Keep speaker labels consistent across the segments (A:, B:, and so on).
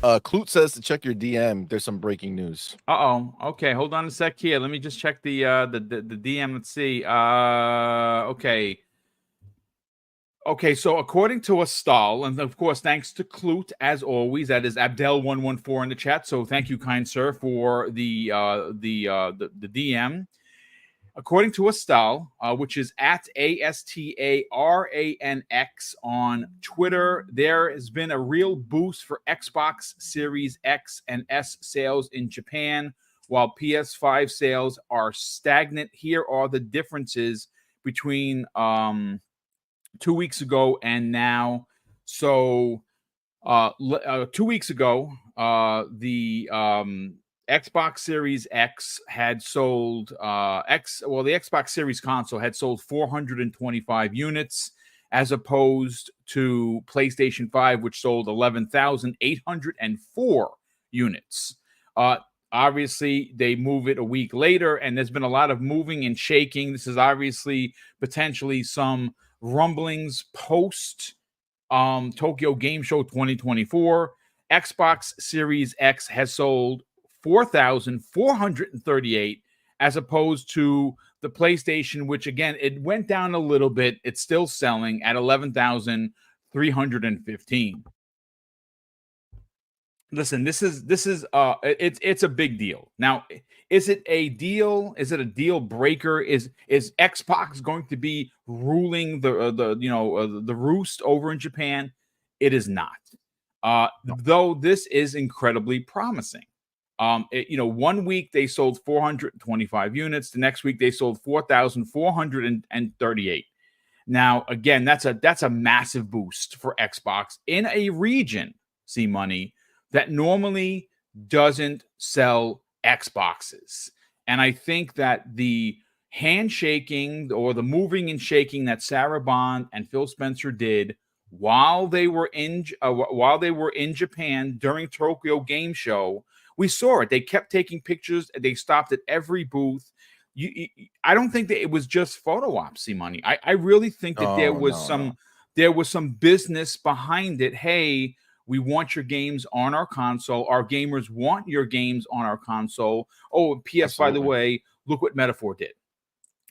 A: Clute says to check your DM. There's some breaking news.
B: Uh-oh. Okay, hold on a sec here. Let me just check the DM. Let's see. Okay. Okay, so according to a stall, and of course, thanks to Clute, as always, that is Abdel114 in the chat. So thank you, kind sir, for the DM. According to Astal, which is at ASTARANX on Twitter, there has been a real boost for Xbox Series X and S sales in Japan, while PS5 sales are stagnant. Here are the differences between 2 weeks ago and now. So 2 weeks ago, the Xbox Series X had sold the Xbox Series console had sold 425 units, as opposed to PlayStation 5, which sold 11,804 units. Obviously, they move it a week later, and there's been a lot of moving and shaking. This is obviously potentially some rumblings post Tokyo Game Show 2024. Xbox Series X has sold 4,438, as opposed to the PlayStation, which again, it went down a little bit. It's still selling at 11,315. Listen, this is it's a big deal. Now, is it a deal? Is it a deal breaker? Is Xbox going to be ruling the roost over in Japan? It is not. Though this is incredibly promising. 1 week they sold 425 units. The next week they sold 4,438. Now, again, that's a massive boost for Xbox in a region, see money, that normally doesn't sell Xboxes. And I think that the handshaking or the moving and shaking that Sarah Bond and Phil Spencer did while they were in Japan during Tokyo Game Show, we saw it. They kept taking pictures. They stopped at every booth. I don't think that it was just photo ops money. I really think that there was some business behind it. Hey, we want your games on our console. Our gamers want your games on our console. Oh, PS, by the way, look what Metaphor did.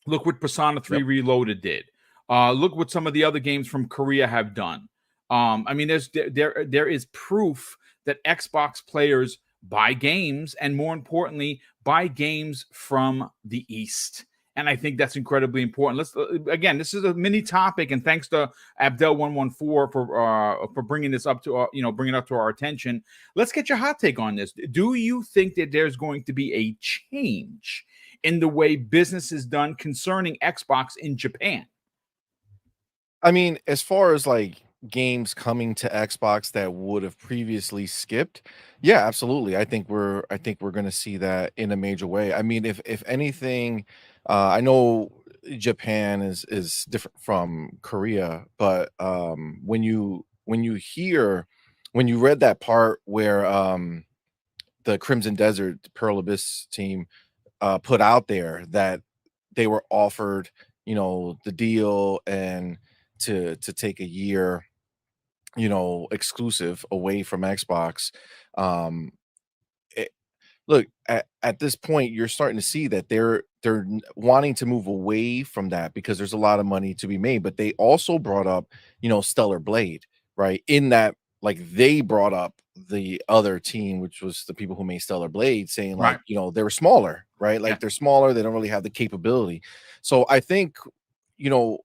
B: Look what Persona 3 Reloaded did. Look what some of the other games from Korea have done. I mean, there is proof that Xbox players buy games, and more importantly, buy games from the East. And I think that's incredibly important. Let's again, this is a mini topic, and thanks to Abdel114 for bringing this up to bringing it up to our attention. Let's get your hot take on this. Do you think that there's going to be a change in the way business is done concerning Xbox in Japan?
A: I mean, as far as like games coming to Xbox that would have previously skipped, yeah, absolutely. I think we're going to see that in a major way. I mean, if anything, I know Japan is different from Korea, but when you read that part where the Crimson Desert Pearl Abyss team put out there that they were offered, the deal and to take a year, exclusive away from Xbox. Um, it, Look, at this point, you're starting to see that they're wanting to move away from that because there's a lot of money to be made. But they also brought up, Stellar Blade, right? In that, like, they brought up the other team, which was the people who made Stellar Blade, saying like,
B: Right.
A: they were smaller, right? Like
B: Yeah.
A: they're smaller, they don't really have the capability. So you know,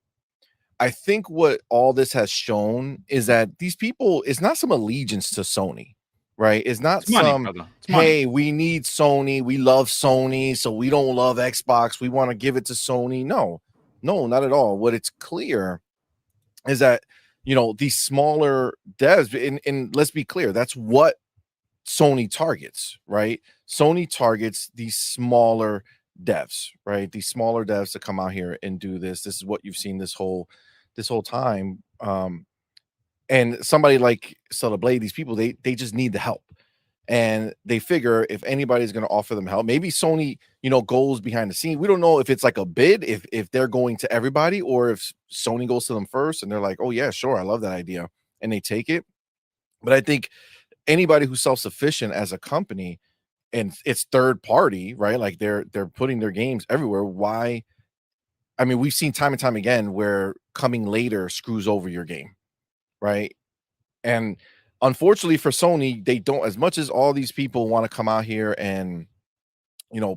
A: I think what all this has shown is that these people, it's not some allegiance to Sony, right? It's not
B: It's money,
A: some,
B: brother. It's money.
A: hey, we need Sony, we love Sony, so we don't love Xbox, we want to give it to Sony. No, no, not at all. What it's clear is that, these smaller devs, and let's be clear, that's what Sony targets, right? Sony targets these smaller devs, right? These smaller devs to come out here and do this. This is what you've seen this whole time. And somebody like Stellar Blade, these people, they just need the help. And they figure if anybody's going to offer them help, maybe Sony, goes behind the scene. We don't know if it's like a bid, if they're going to everybody, or if Sony goes to them first and they're like, oh yeah, sure, I love that idea, and they take it. But I think anybody who's self-sufficient as a company and it's third party, right? Like they're putting their games everywhere. Why? I mean, we've seen time and time again where coming later screws over your game, right? And unfortunately for Sony, they don't, as much as all these people want to come out here and,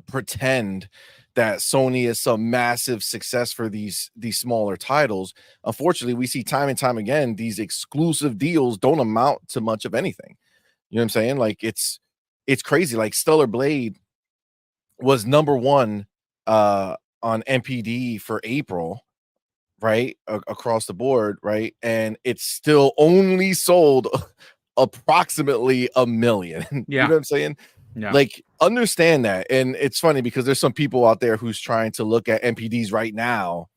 A: pretend that Sony is some massive success for these smaller titles. Unfortunately, we see time and time again these exclusive deals don't amount to much of anything. You know what I'm saying? Like it's crazy. Like Stellar Blade was number one on MPD for April, right? Across the board, right? And it's still only sold approximately 1 million. You know
B: Yeah.
A: what I'm saying?
B: Yeah.
A: Like, understand that. And it's funny because there's some people out there who's trying to look at MPDs right now,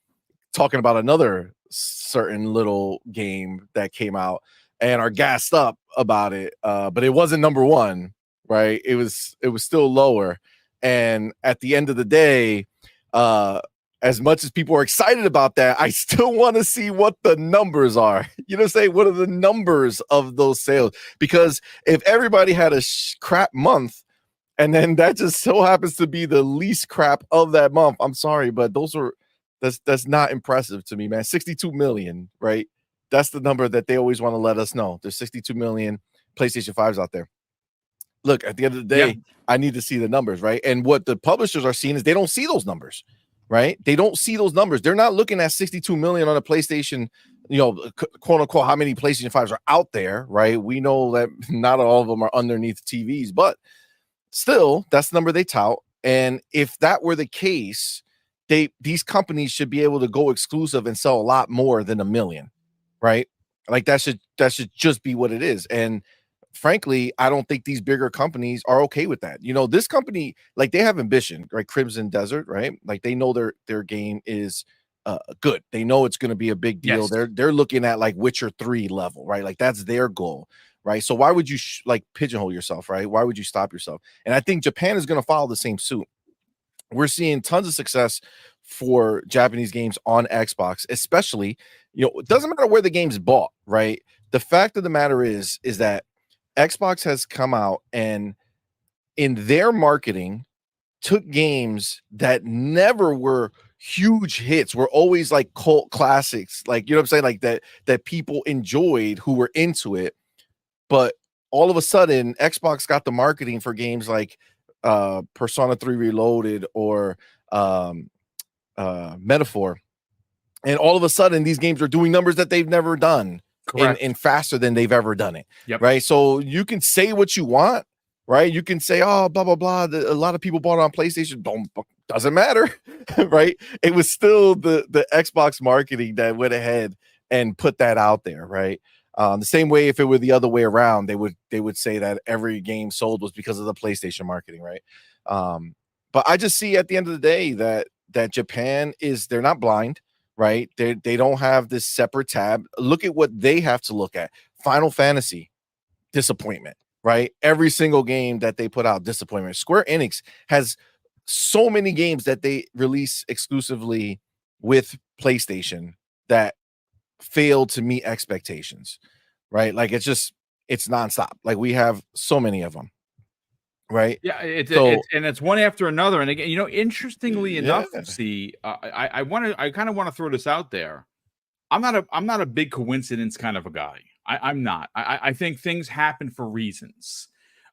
A: talking about another certain little game that came out and are gassed up about it. But it wasn't number one, right? It was still lower. And at the end of the day, as much as people are excited about that, I still want to see what the numbers are. You know what I'm saying? What are the numbers of those sales? Because if everybody had a crap month, and then that just so happens to be the least crap of that month, I'm sorry, but that's not impressive to me, man. 62 million, right? That's the number that they always want to let us know. There's 62 million PlayStation 5s out there. Look, at the end of the
B: Yeah.
A: day, I need to see the numbers, right? And what the publishers are seeing is they don't see those numbers, right? They don't see those numbers. They're not looking at 62 million on a PlayStation, quote unquote, how many PlayStation 5s are out there, right? We know that not all of them are underneath TVs, but still, that's the number they tout. And if that were the case, these companies should be able to go exclusive and sell a lot more than 1 million, right? Like that should just be what it is. And frankly, I don't think these bigger companies are okay with that. This company, like they have ambition, right? Crimson Desert, right? Like they know their game is good. They know it's going to be a big deal.
B: Yes.
A: They're looking at like Witcher 3 level, right? Like that's their goal, right? So why would you like pigeonhole yourself, right? Why would you stop yourself? And I think Japan is going to follow the same suit. We're seeing tons of success for Japanese games on Xbox, especially, it doesn't matter where the game's bought, right? The fact of the matter is that Xbox has come out and in their marketing took games that never were huge hits, were always like cult classics, like, you know what I'm saying? Like that people enjoyed who were into it. But all of a sudden, Xbox got the marketing for games like Persona 3 Reloaded or Metaphor. And all of a sudden, these games are doing numbers that they've never done in
B: Correct.
A: faster than they've ever done it.
B: Yep.
A: Right. So you can say what you want, right? You can say, oh, blah, blah, blah. A lot of people bought it on PlayStation. Doesn't matter. Right. It was still the Xbox marketing that went ahead and put that out there. Right. The same way, if it were the other way around, they would say that every game sold was because of the PlayStation marketing, right? But I just see at the end of the day that Japan they're not blind, right? They don't have this separate tab. Look at what they have to look at. Final Fantasy, disappointment, right? Every single game that they put out, disappointment. Square Enix has so many games that they release exclusively with PlayStation that fail to meet expectations, right? Like it's nonstop. Like we have so many of them, right?
B: Yeah,
A: So
B: it's one after another. And again, interestingly
A: yeah,
B: enough, see, I kind of want to throw this out there. I'm not a big coincidence kind of a guy. I'm not. I think things happen for reasons.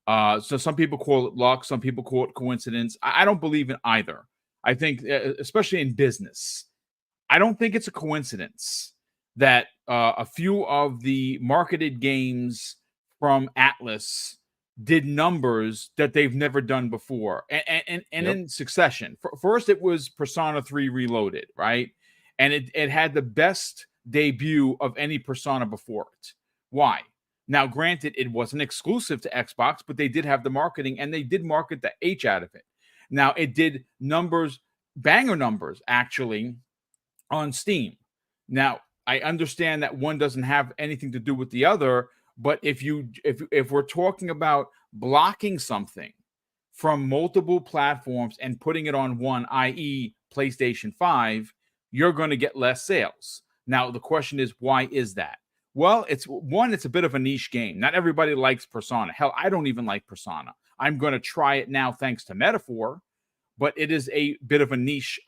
B: So some people call it luck, some people call it coincidence. I don't believe in either. I think, especially in business, I don't think it's a coincidence that a few of the marketed games from Atlas did numbers that they've never done before, and
A: yep,
B: in succession. First, it was Persona 3 Reloaded, right? And it had the best debut of any Persona before it. Why? Now, granted, it wasn't exclusive to Xbox, but they did have the marketing, and they did market the H out of it. Now, it did numbers, banger numbers, actually, on Steam. Now, I understand that one doesn't have anything to do with the other, but if we're talking about blocking something from multiple platforms and putting it on one, i.e., PlayStation 5, you're going to get less sales. Now, the question is, why is that? Well, it's a bit of a niche game. Not everybody likes Persona. Hell, I don't even like Persona. I'm going to try it now thanks to Metaphor, but it is a bit of a niche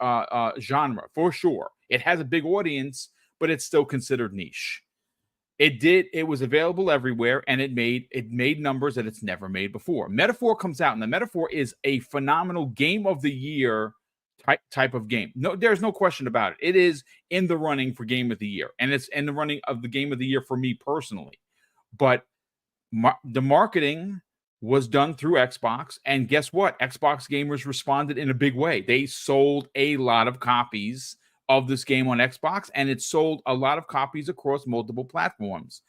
B: genre for sure. It has a big audience, but it's still considered niche. It was available everywhere, and it made numbers that it's never made before. Metaphor comes out, and the Metaphor is a phenomenal game of the year type of game. No, there's no question about it. It is in the running for game of the year, and it's in the running of the game of the year for me personally. But the marketing was done through Xbox, and guess what? Xbox gamers responded in a big way. They sold a lot of copies of this game on Xbox, and it sold a lot of copies across multiple platforms.